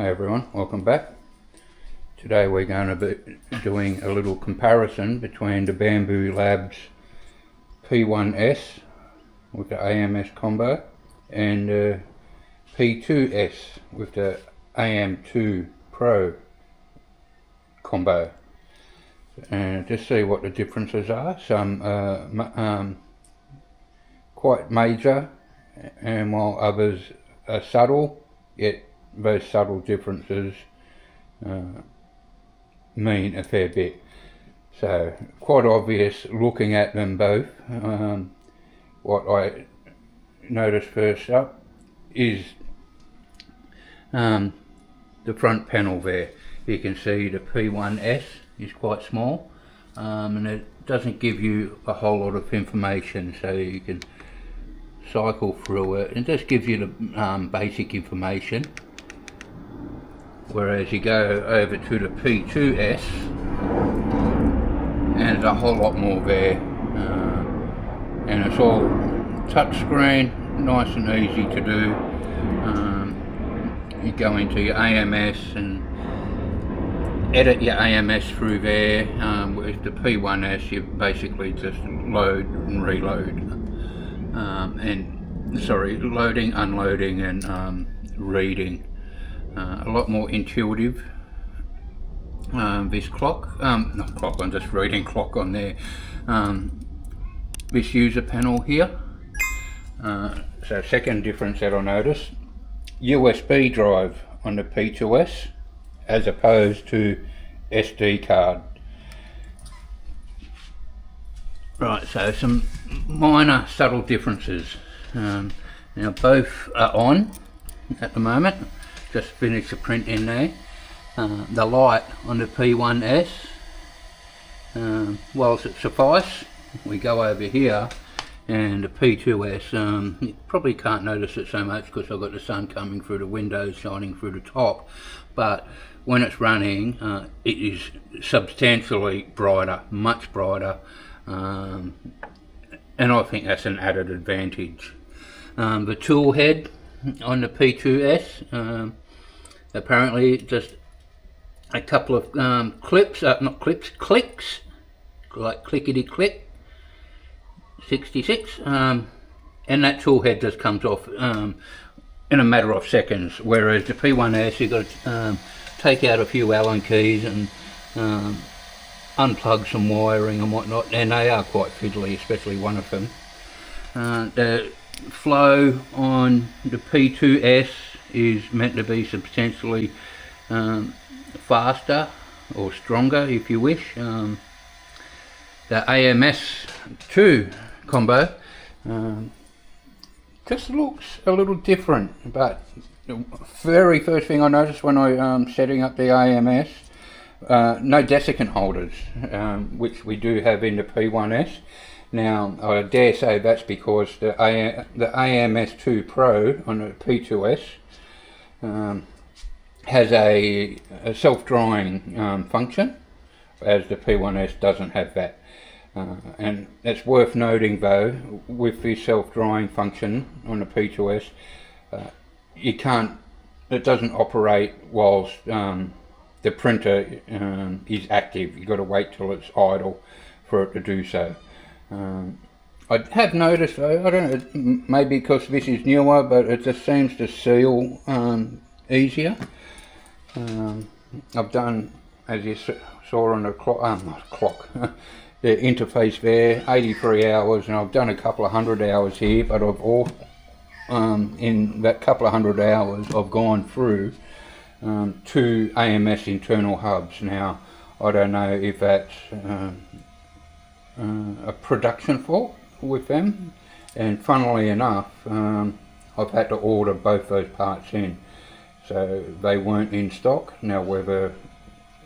Hey everyone, welcome back. Today we're going to be doing a little comparison between the Bambu Labs P1S with the AMS combo and the P2S with the AM2 Pro combo, and just see what the differences are. Some quite major, and while others are subtle, yet those subtle differences mean a fair bit. So quite obvious looking at them both. What I noticed first up is the front panel there. You can see the P1S is quite small, and it doesn't give you a whole lot of information, so you can cycle through it and just gives you the basic information. Whereas you go over to the P2S and there's a whole lot more there, and it's all touchscreen, nice and easy to do. You go into your AMS and edit your AMS through there. With the P1S you basically just load and reload, loading, unloading and reading. A lot more intuitive. This clock, not clock, I'm just reading clock on there. This user panel here. So second difference that I noticed, USB drive on the P2S as opposed to SD card. Right, so some minor subtle differences. Now both are on at the moment. Just finished the print in there. The light on the P1S, whilst it suffice, we go over here and the P2S, you probably can't notice it so much because I've got the sun coming through the windows shining through the top, but when it's running it is substantially brighter, much brighter, and I think that's an added advantage. The tool head on the P2S, apparently just a couple of clicks, like clickety click 66, and that tool head just comes off in a matter of seconds, whereas the P1S you've got to take out a few Allen keys and unplug some wiring and whatnot, and they are quite fiddly, especially one of them. The flow on the P2S is meant to be substantially faster or stronger, if you wish. The AMS2 combo just looks a little different, but the very first thing I noticed when I setting up the AMS, no desiccant holders, which we do have in the P1S. Now I dare say that's because the AMS2 Pro on the P2S has a self-drying function, as the P1S doesn't have that. And it's worth noting though, with the self-drying function on the P2S, it doesn't operate whilst the printer is active. You've got to wait till it's idle for it to do so. I have noticed though, I don't know, maybe because this is newer, but it just seems to seal easier. I've done, as you saw on the clock, the interface there, 83 hours, and I've done a couple of 100 hours here, but I've all, in that couple of 100 hours I've gone through 2 AMS internal hubs. Now I don't know if that's a production fault with them, and funnily enough I've had to order both those parts in, so they weren't in stock. Now whether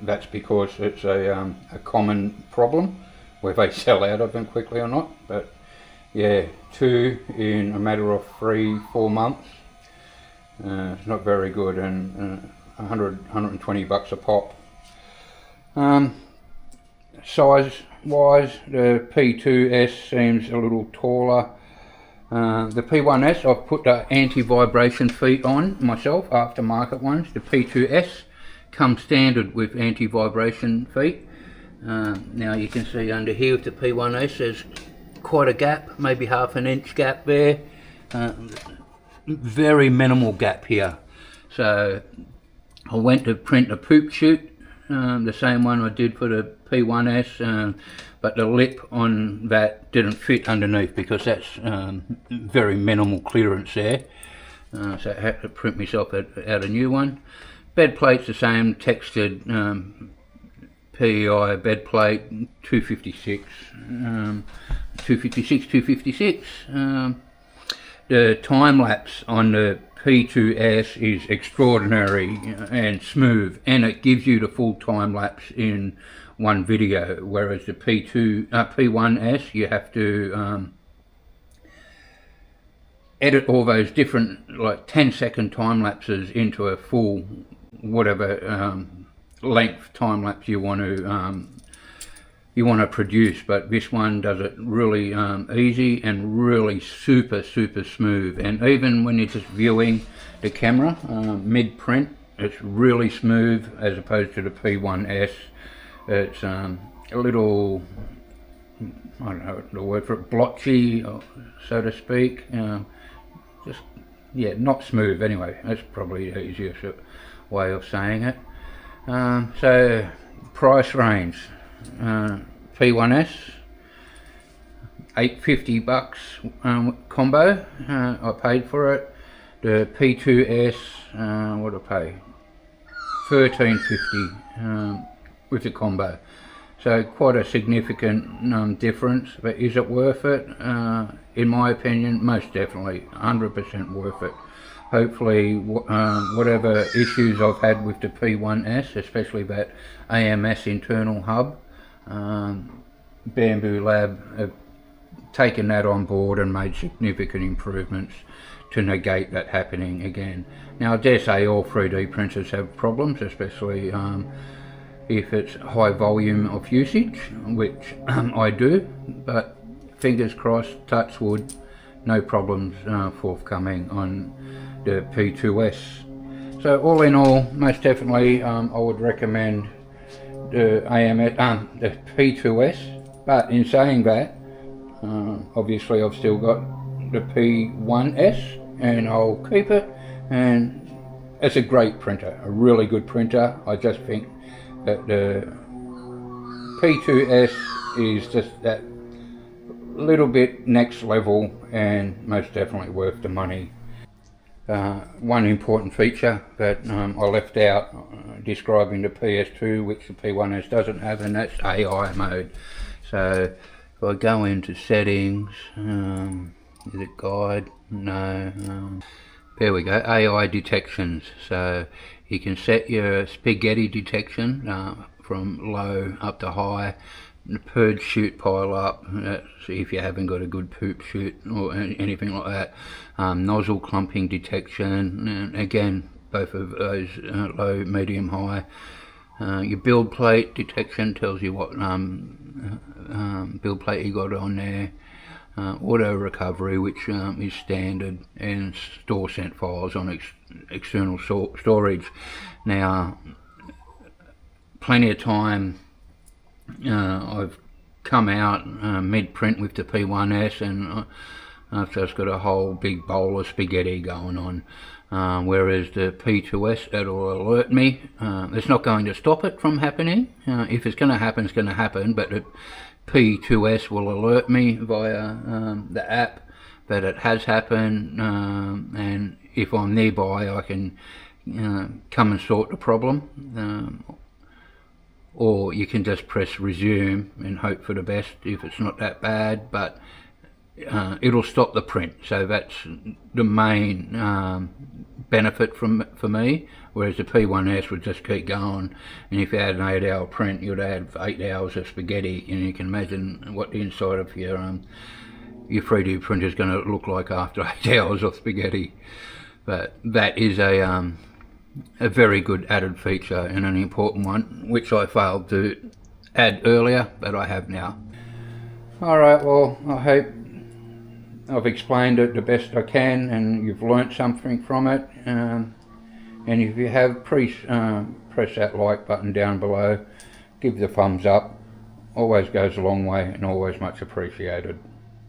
that's because it's a common problem where they sell out of them quickly or not, but yeah, 2 in a matter of 3-4 months, it's not very good, and 120 bucks a pop. Size wise, the P2S seems a little taller, The P1S, I've put the anti-vibration feet on myself, aftermarket ones. The P2S comes standard with anti-vibration feet. Now you can see under here with the P1S there's quite a gap, maybe half an inch gap there. Very minimal gap here. So I went to print a poop chute, the same one I did for the P1S, but the lip on that didn't fit underneath because that's very minimal clearance there. So I had to print myself out a new one. Bed plate's the same, textured PEI bed plate, 256, 256. The time lapse on the P2S is extraordinary and smooth, and it gives you the full time lapse in one video, whereas the P1S you have to edit all those different like 10-second time lapses into a full whatever length time lapse you want to produce. But this one does it really easy and really super smooth, and even when you're just viewing the camera mid print, it's really smooth as opposed to the P1S. It's a little, I don't know the word for it, blotchy, so to speak. Just, yeah, not smooth anyway. That's probably the easiest way of saying it. So price range, P1S $850 combo, I paid for it. The P2S, what did I pay? $1350 with the combo. So quite a significant difference, but is it worth it? In my opinion, most definitely, 100% worth it. Hopefully whatever issues I've had with the P1S, especially that AMS internal hub, Bambu Lab have taken that on board and made significant improvements to negate that happening again. Now I dare say all 3D printers have problems, especially if it's high volume of usage, which I do, but fingers crossed, touch wood, no problems forthcoming on the P2S. So all in all, most definitely I would recommend the the P2S, but in saying that, obviously I've still got the P1S and I'll keep it, and it's a great printer, a really good printer. I just think that the P2S is just that little bit next level and most definitely worth the money. One important feature that I left out describing the PS2, which the P1S doesn't have, and that's AI mode. So if I go into settings, is it guide? No. There we go, AI detections. So you can set your spaghetti detection from low up to high. The purge chute pile up, see if you haven't got a good poop chute or anything like that. Nozzle clumping detection, and again both of those low, medium, high. Your build plate detection tells you what build plate you got on there. Auto recovery, which is standard, and store sent files on external storage. Now plenty of time I've come out mid-print with the P1S, and I've just got a whole big bowl of spaghetti going on, whereas the P2S, that'll alert me. It's not going to stop it from happening. If it's going to happen, it's going to happen, but the P2S will alert me via the app that it has happened, and if I'm nearby I can come and sort the problem. Or you can just press resume and hope for the best if it's not that bad, but it'll stop the print. So that's the main benefit for me, whereas the P1S would just keep going, and if you had an 8-hour print you'd have 8 hours of spaghetti, and you can imagine what the inside of your 3D printer is going to look like after 8 hours of spaghetti. But that is a very good added feature and an important one, which I failed to add earlier, but I have now. Alright, well I hope I've explained it the best I can, and you've learnt something from it. And if you have, press that like button down below, give the thumbs up, always goes a long way and always much appreciated.